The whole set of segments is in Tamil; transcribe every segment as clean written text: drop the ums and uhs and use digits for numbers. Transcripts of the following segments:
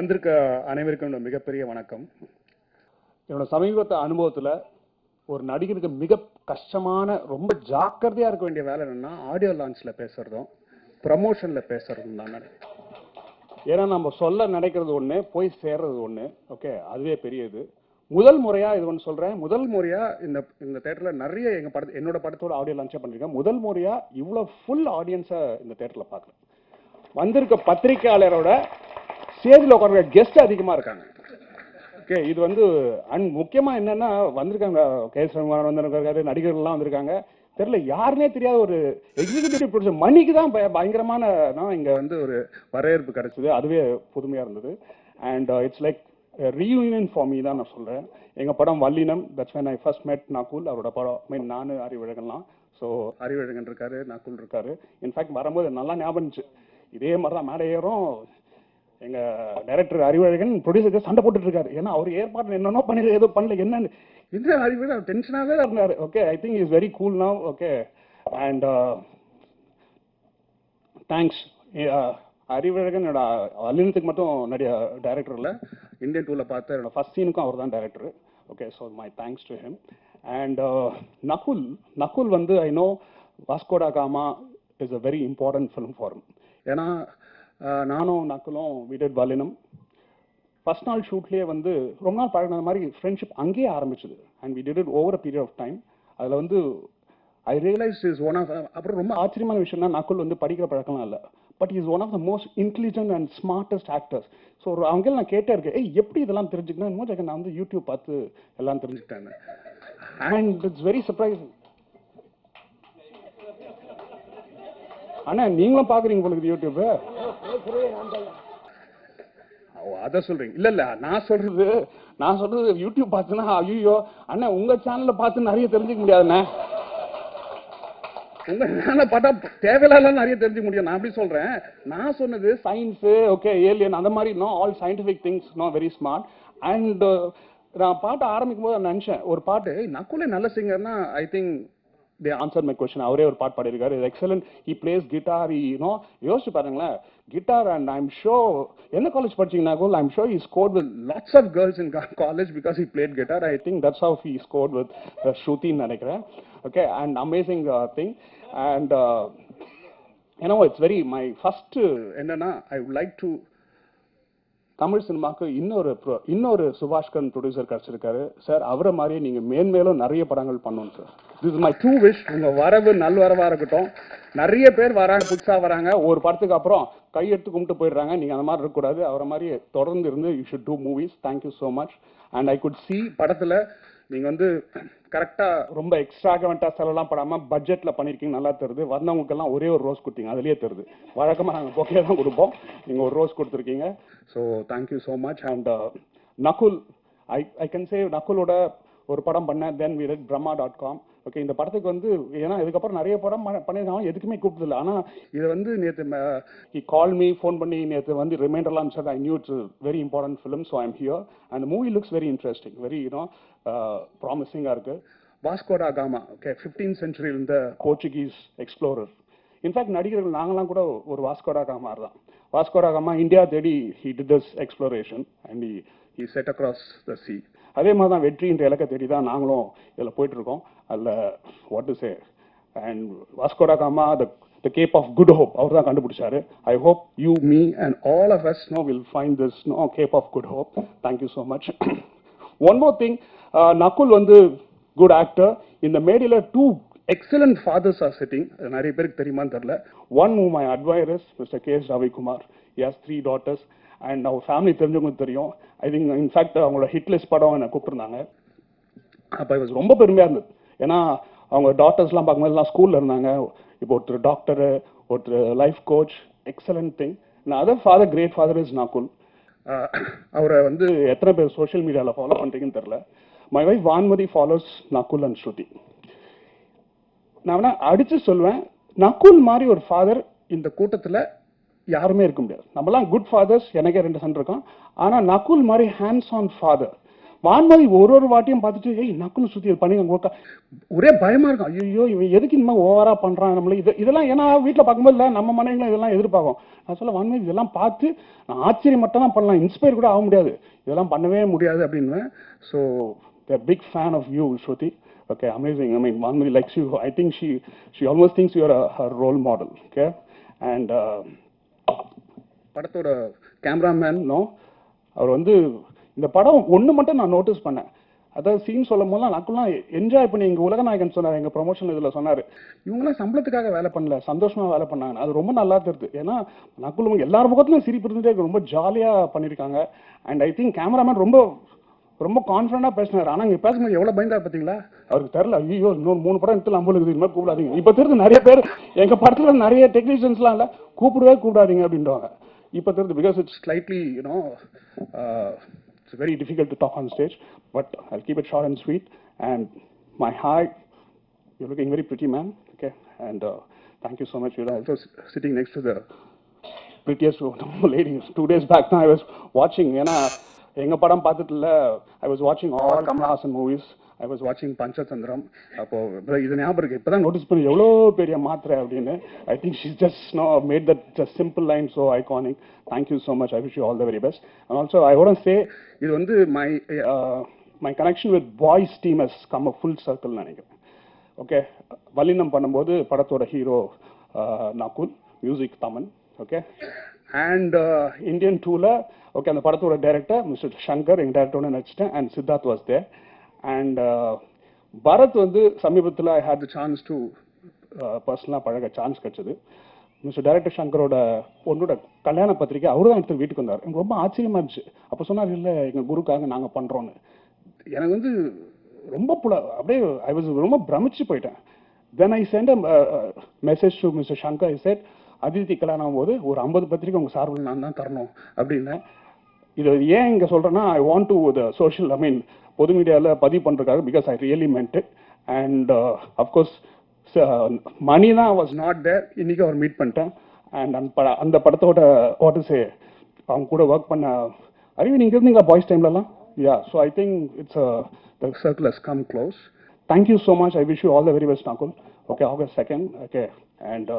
வந்திருக்க அனைவருக்கும் மிகப்பெரிய வணக்கம். என்னோட சமீபத்த அனுபவத்தில் ஒரு நடிகருக்கு மிக கஷ்டமான, ரொம்ப ஜாக்கிரதையாக இருக்க வேண்டிய வேலை என்னன்னா ஆடியோ லான்ச்சில் பேசுறதும் ப்ரமோஷனில் பேசுறதும் தான். ஏன்னா நம்ம சொல்ல நினைக்கிறது ஒன்று, போய் சேர்றது ஒன்று. ஓகே, அதுவே பெரியது. முதல் முறையா இது ஒன்று சொல்றேன், முதல் முறையா இந்த தேட்டரில் நிறைய என்னோட படத்தோட ஆடியோ லான்ச்சே பண்ணிருக்கேன். முதல் முறையா இவ்வளோ ஃபுல் ஆடியன்ஸை இந்த தேட்டரில் பார்க்குறேன். வந்திருக்க பத்திரிகையாளரோட ஸ்டேஜில் உட்கார்ற கெஸ்ட் அதிகமாக இருக்காங்க. ஓகே, இது முக்கியமாக என்னன்னா வந்திருக்காங்க, கேஎஸ் ரகுமான் வந்திருக்காரு, நடிகர்கள்லாம் வந்திருக்காங்க. தெரியல, யாருன்னே தெரியாத ஒரு எக்ஸிகியூட்டிவ் ப்ரொடியூசர் மணிக்கு தான் பயங்கரமான இங்கே ஒரு வரவேற்பு கிடைச்சது. அதுவே புதுமையாக இருந்தது. And it's like reunion for me தான் நான் சொல்கிறேன். எங்கள் படம் வல்லினம், that's when I first met Nakul. அவரோட படம் நான் அறிவழகன்லாம். ஸோ அறிவழகன் இருக்காரு, நகுல் இருக்காரு. இன்ஃபேக்ட் வரும்போது நல்லா ஞாபகம் இருந்துச்சு, இதே மாதிரி தான் மேடை ஏறும், எங்கள் டைரக்டர் அறிவழகன் ப்ரொடியூசருக்கு சண்டை போட்டுட்டு இருக்காரு. ஏன்னா அவர் ஏற்பாடு என்னென்னோ பண்ணிடு, ஏதோ பண்ணல, என்னன்னு இந்த அறிவழகன் டென்ஷனாகவே இருந்தார். Okay, I think is very cool now. Okay, and thanks. Arivazhagan என்னோட வல்லினத்துக்கு மட்டும் டைரக்டர் இல்லை, இந்தியன் டூவில் பார்த்த என்னோட ஃபர்ஸ்ட் சீனுக்கும் அவர் தான் director. Okay, so my thanks to him. And Nakul I know Vasco da Gama is a very important film for him. ஏன்னா நானும் நக்குலும் we did வல்லினம். ஃபர்ஸ்ட் நாள் ஷூட்லேயே ரொம்ப நாள் பழகின மாதிரி ஃப்ரெண்ட்ஷிப் அங்கேயே ஆரம்பிச்சுது. And we did it over a period of time. அதில் I realise is one of, அப்புறம் ரொம்ப ஆச்சரியமான விஷயம்னா நக்குல் படிக்கிற பழக்கம்லாம் இல்லை, but is one of the most intelligent and smartest actors. So அவங்க நான் கேட்டே இருக்கேன், எப்படி இதெல்லாம் தெரிஞ்சுக்கணும், நான் யூடியூப் பார்த்து எல்லாம் தெரிஞ்சுக்கிட்டேன். And it's very surprising. அண்ணா நீங்களும் பார்க்குறீங்க உங்களுக்கு யூடியூப்? அதை சொல்றீங்க? இல்ல நான் சொல்றது யூடியூப் பார்த்துன்னா ஐயோ அண்ணா உங்க சேனல்ல பார்த்து நிறைய தெரிஞ்சுக்க முடியாதுண்ணே. உங்க சேனலை பார்த்தா தேவையில்லாத நிறைய தெரிஞ்சுக்க முடியும். நான் அப்படி சொல்றேன். நான் சொன்னது சயின்ஸ், ஓகே, ஏலியன், அந்த மாதிரி all scientific things, very smart. And நான் பாட்டு ஆரம்பிக்கும் போது நினைச்சேன், ஒரு பாட்டு நக்குலே நல்ல சிங்கர்னா I think they answered my question. அவரே ஒரு பாட்டு பாடியிருக்காரு, எக்ஸலன்ட். he plays guitar, யோசிச்சு பாருங்களேன், கிட்டார். அண்ட் ஐம் ஷோர், என்ன காலேஜ் படிச்சீங்கன்னா I'm sure he scored with lots of girls in college because he played guitar. I think that's how he scored with Shruti நினைக்கிறேன். Okay, and amazing thing. And it's very, my first என்னன்னா I would like to, Tamil சினிமாவுக்கு இன்னொரு சுபாஷ்கரன் ப்ரொடியூசர் கிடைச்சிருக்காரு சார். அவரை மாதிரியே நீங்க மேன்மேலும் நிறைய படங்கள் பண்ணணும் sir. This is my true wish. உங்க வரவு நல்வரவா இருக்கட்டும். நிறைய பேர் வராங்க, புதுசா வராங்க, ஒரு படத்துக்கு அப்புறம் கையெடுத்து கும்பிட்டு போயிடுறாங்க. நீங்க அந்த மாதிரி இருக்கக்கூடாது. அவரை மாதிரி தொடர்ந்து இருந்து you should do movies. Thank you so much. And I could see படத்துல நீங்க கரெக்டா ரொம்ப எக்ஸ்ட்ராகவெண்டா செலவெல்லாம் படாம பட்ஜெட்ல பண்ணிருக்கீங்க, நல்லா தருது. வந்தவங்களுக்கெல்லாம் ஒரே ஒரு ரோஸ் கொடுத்தீங்க, அதுலயே தருது. வழக்கமா நாங்க பொக்கே தான் கொடுப்போம், நீங்க ஒரு ரோஸ் கொடுத்துருக்கீங்க. So thank you so much. And Nakul, I can say நகுலோட ஒரு படம் பண்ணேன், then we did brahma.com. Okay, இந்த படத்துக்கு ஏன்னா இதுக்கப்புறம் நிறைய படம் பண்ணியிருக்காங்க, எதுக்குமே கூப்பிட்டதில்லை. ஆனால் இது நேற்று he called me, ஃபோன் பண்ணி நேற்று ரிமைண்டர்லாம் sir, I knew it's very important film, so I'm here. And movie looks very interesting, very ப்ராமிசிங்காக இருக்கு. Vasco da Gama, okay, 15th century இருந்த போர்ச்சுகீஸ் எக்ஸ்ப்ளோரர். இன்ஃபேக்ட் நடிகர்கள் நாங்களாம் கூட ஒரு வாஸ்கோடா காமா தான். வாஸ்கோடா காமா இந்தியா தேடி he did this exploration and he set across the sea. அதே மாதிரி தான் வெற்றின்ற இலக்கை தேடி தான் நாங்களும் இதில் போயிட்டு இருக்கோம். அதில் what to say, and Vasco da gamma the Cape of Good Hope அவர் தான் கண்டுபிடிச்சாரு. I hope you, me and all of us will find this Cape of Good Hope. Thank you so much. One more thing, Nakul good actor. இந்த மேடையில் 2 excellent fathers are sitting. நிறைய பேருக்கு தெரியுமான்னு தெரியல. One whom I admire is Mr. K.S. Ravikumar. He has 3 daughters. And அவர் ஃபேமிலி தெரிஞ்சவங்களுக்கு தெரியும். ஐ திங்க் இன்ஃபேக்ட் அவங்களோட ஹிட்லிஸ்ட் படம் என்னை கூப்பிட்டுருந்தாங்க. அப்போ இது ரொம்ப பெருமையாக இருந்தது. ஏன்னா அவங்க டாட்டர்ஸ்லாம் பார்க்கும்போதுலாம் ஸ்கூலில் இருந்தாங்க. இப்போ ஒருத்தர் டாக்டரு, ஒருத்தர் life coach, excellent thing. Other father, great father is Nakul. அவரை எத்தனை பேர் சோஷியல் மீடியாவில் ஃபாலோ பண்ணுறீங்கன்னு தெரில. My wife Vanmathi follows Nakul and Shruti. நான் வேணா அடித்து சொல்லுவேன், நகுல் மாதிரி ஒரு ஃபாதர் இந்த கூட்டத்தில் யாருமே இருக்க முடியாது. நம்மலாம் குட் ஃபாதர்ஸ், எனக்கே 2 சன் இருக்கோம். ஆனால் நகுல் மாதிரி ஹேண்ட்ஸ் ஆன் ஃபாதர், வான்மதி ஒரு வாட்டியும் பார்த்துட்டு ஏய் நக்குன்னு சுத்தி பண்ணி ஒரே பயமா இருக்கும். ஐயோ இவன் எதுக்கு இந்த மாதிரி ஓவரா பண்றான் நம்மள இதெல்லாம். ஏன்னா வீட்டில் பார்க்கும்போது இல்லை நம்ம மனைவிகளும் இதெல்லாம் எதிர்பார்க்கும். நான் சொல்ல வான்மதி இதெல்லாம் பார்த்து நான் ஆச்சரியம் மட்டும் தான் பண்ணலாம், இன்ஸ்பயர் கூட ஆக முடியாது, இதெல்லாம் பண்ணவே முடியாது அப்படின்னு. So big fan of you Shruti. Okay, amazing. I mean, Vanmati likes you. I think she almost thinks you are her role model. Okay, and படத்தோட கேமராமேன் அவர் வந்து இந்த படம் ஒன்று மட்டும் நான் நோட்டீஸ் பண்ணேன். அதாவது சீன் சொல்லும் போதெல்லாம் நக்குலாம் என்ஜாய் பண்ணி எங்கள் உலகநாயகன் சொன்னார், எங்கள் ப்ரொமோஷன் இதில் சொன்னார், இவங்கெல்லாம் சம்பளத்துக்காக வேலை பண்ணல, சந்தோஷமாக வேலை பண்ணாங்க. அது ரொம்ப நல்லா தெரியுது. ஏன்னா நக்குள் எல்லார் முகத்துலையும் சிரிப்பு இருந்துட்டே ரொம்ப ஜாலியாக பண்ணியிருக்காங்க. அண்ட் ஐ திங்க் கேமராமேன் ரொம்ப ரொம்ப கான்ஃபிடண்டாக பேசினார். ஆனால் இங்கே பேசும்போது எவ்வளோ பயந்தா பார்த்தீங்களா, அவருக்கு தெரியல. ஐயோ இன்னொரு 3 படம் எடுத்து நம்மளுக்கு இது மாதிரி கூப்பிடாதீங்க. இப்போ தெரிஞ்சு நிறைய பேர் எங்கள் படத்தில் நிறைய டெக்னீஷியன்ஸ்லாம் இல்லை கூப்பிடாதீங்க அப்படின்றாங்க. இப்போ தெரிஞ்சு because it's slightly it's very difficult to talk on stage, but I'll keep it short and sweet. And my heart, you're looking very pretty, man. Okay, and thank you so much. You're also sitting next to the prettiest lady. 2 days back now I was watching, எங்க படம் பார்த்துட்டுல I was watching all Kamal Haasan movies. I was watching Panchachandram. அப்போ இது ஞாபகம் இருக்கு, இப்பதான் நோட்டீஸ் பண்ணி எவ்வளோ பெரிய மாத்திரை அப்படின்னு. I think she's just made that just simple line so iconic. Thank you so much. I wish you all the very best. And also I want to say இது வந்து my connection with boys team has come a full circle நினைக்கிறேன். ஓகே, வல்லினம் பண்ணும்போது படத்தோட hero Nakul, music Thaman. Okay, and Indian 2ல ஓகே அந்த படத்தோட டைரக்டர் மிஸ்டர் சங்கர், எங்கள் டைரக்டரோட நடிச்சிட்டேன். And Siddharth was there. And Bharath வந்து சமீபத்தில் I had the chance to பர்சனலாக பழக சான்ஸ் கிடைச்சது. மிஸ்டர் டைரக்டர் சங்கரோட பொண்ணோட கல்யாண பத்திரிக்கை அவரு தான் எடுத்து வீட்டுக்கு வந்தார். எனக்கு ரொம்ப ஆச்சரியமா இருந்துச்சு. அப்போ சொன்னார், இல்லை எங்கள் குருக்காக நாங்கள் பண்ணுறோன்னு. எனக்கு வந்து ரொம்ப அப்படியே ஐ வாஸ் ரொம்ப பிரமிச்சு போயிட்டேன். Then I sent message to mister Shankar. I said Aditi கல்யாணம் ஆகும்போது ஒரு 50 பத்திரிக்கை உங்கள் சார்பில் நான் தான் தரணும் அப்படின்னு. இது ஏன் இங்கே சொல்கிறேன்னா, I want to the social பொது மீடியாவில் பதிவு பண்ணுறதுக்காக, because I really meant it. And of course Mani தான் வாஸ் நாட் தேர். இன்னைக்கு அவர் மீட் பண்ணிட்டேன். அண்ட் அந்த படத்தோட வாட்டர்ஸே அவங்க கூட ஒர்க் பண்ண அறிவு நீங்கள் இருந்தீங்களா பாய்ஸ் டைம்லலாம்? Yeah, so I think it's the circle has come close. Thank you so much. I wish you all the very best Nakul. Okay, August 2nd. Okay, and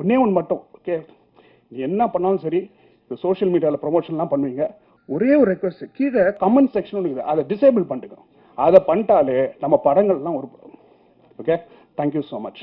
ஒன்னே ஒன்று மட்டும், ஓகே, நீ என்ன பண்ணாலும் சரி, இந்த சோஷியல் மீடியாவில் ப்ரொமோஷன்லாம் பண்ணுவீங்க, ஒரே ஒரு ரெக்வஸ்ட், கீழே கமெண்ட் செக்ஷன் இருக்குது, அதை டிசேபிள் பண்ணிட்டுக்கோங்க. அதை பண்ணிட்டாலே நம்ம படங்கள்லாம் ஒரு. Okay, thank you so much.